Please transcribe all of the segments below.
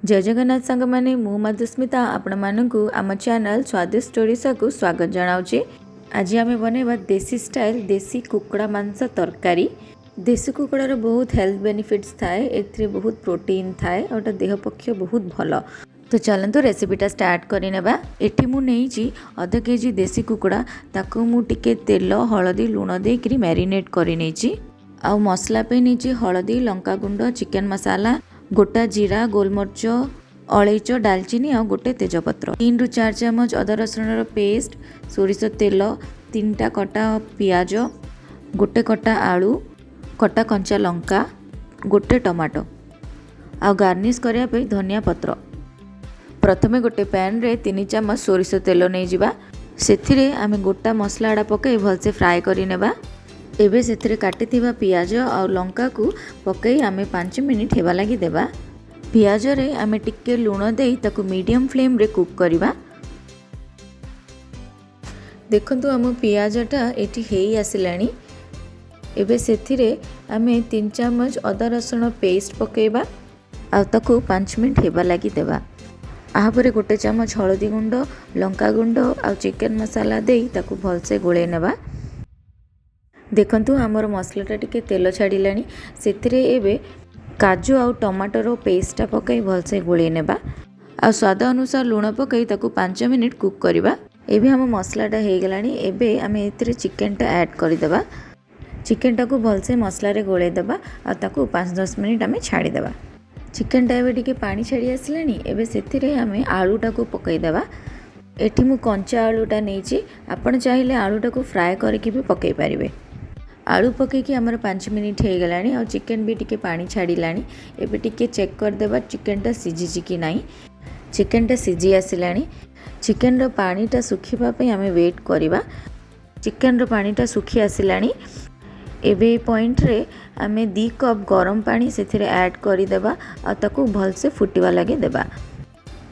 जय जगन्नाथ सांग माने मु मधुस्मिता आपण मानकु आम चैनल स्वादिष्ट ओडिशा को स्वागत जनाऊँगी। आज आम बनवा देसी स्टाइल देसी कुकड़ा मांस तरकारी। देसी कुकड़ार बहुत हेल्थ बेनिफिट्स थाए, एथिरे बहुत प्रोटीन थाए और देह पक्ष बहुत भल। तो चलतु रेसिपीटा स्टार्ट करनेबा। एठी मु नेइची आधा केजी देसी कुकड़ा, ताको मु टिके तेल हलदी लुण देकरी मैरिनेट करि नेइची। आ मसला पे नेइची हलदी लंका गुंड चिकन मसाला गोटा जीरा गोलमर्च अलैच डालचीनी आ गोटे तेजपत्र 3 ରୁ 4 चामच अदा रसुण पेस्ट सोरिष तेल 3टा कटा पियाज गोटे कटा आलू कटा कंचा लंका गोटे टमाटो आ गार्निश करिया पे धनिया पत्र। प्रथमे गोटे पैन रे 3 चामच सोरिष तेल नहीं जिबा, सेथिरे आमे गोटा मसलाडा पकई भलसे फ्राए करि नेबा। एबे सेथिरे काटिथिबा पियाज और लंका को पकई आमे 5 मिनिट हेबा लागि देबा। पियाज रे आमे टिक्के लुण देई ताकू मीडियम फ्लेम रे कुक करिबा। देखंतु आम पियाजटा एठी हेई आसिलानी। एबे सेथिरे आमे 3 चामच अदा रसुण पेस्ट पकेबा आ ताकू 5 मिनिट हेबा लागि देबा। आहापरे गोटे चामच हळदी गुंड लंका गुंड आ चिकन मसाला देई ताकू भलसे गोळे नेबा। देखंतु आमर मसलाटा टिके तेल छाड़िलानी, सेथिरे एबे काजू आउ टमाटर पेस्टा पकई भलसे गोळे नेबा आ स्वाद अनुसार लुण पकई ताकू 5 मिनिट कुक करबा। एबे हम मसलाटा हे गलानी। एबे आमे एथिरे चिकनटा ऐड करि देबा। चिकनटा को भलसे मसला रे गोळे देबा आ ताकू 5-10 मिनिट आमे छाड़ी देबा। चिकनटा एबे टिके पानी छाड़ी आसिलानी। एबे सेथिरे आमे आलूटा को पकई देबा। एठी मु कंचा आलूटा नेइची, आपण चाहिले आलूटा को फ्राए करके भी पकई पारिबे। आलू पकईकि आमर 5 मिनिट हो गलानी और चिकन भी टिके पानी छाड़िलानी। एबे टिके चेक करदेबा चिकनटा सिझिछि कि नाही। चिकनटा सिझी आसिलानी। चिकन रो पानीटा सुखिबा पे आमे वेट करिबा। चिकन रो पानीटा सुखी आसिलानी। एबे पॉइंट रे आमे 2 कप गरम पानी सेथिरे ऐड करि देबा आ ताकू भलसे फुटिबा लागि देबा।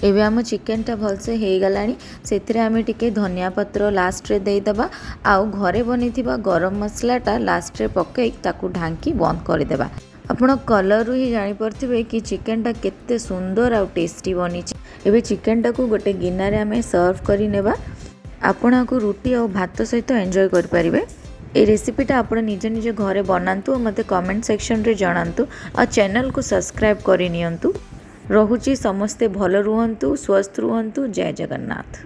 एबे आम चिकनटा भलसे हो गलानी। सेथिरे आमे टिके धनिया पत्र लास्ट रे देई देबा आ घरे बनिथिबा गरम मसलाटा लास्ट रे पकई ताकू ढांकी बंद कर देबा। आपण कलर ही जानि परथिबे कि चिकनटा केते सुंदर आ टेस्टी बनी। एबे चिकनटा को गोटे गिन्ना रे आमे सर्व करि नेबा। आपण को रोटी और भात सहित एंजॉय कर परिबे। ए रेसिपीटा आपण निजे निजे घरे बनांतु और मते कमेंट सेक्शन रे जणांतु और चैनल को सब्सक्राइब करि नियंतु। रहुची समस्ते भल रुहंतु स्वस्थ रुहंतु। जय जगन्नाथ।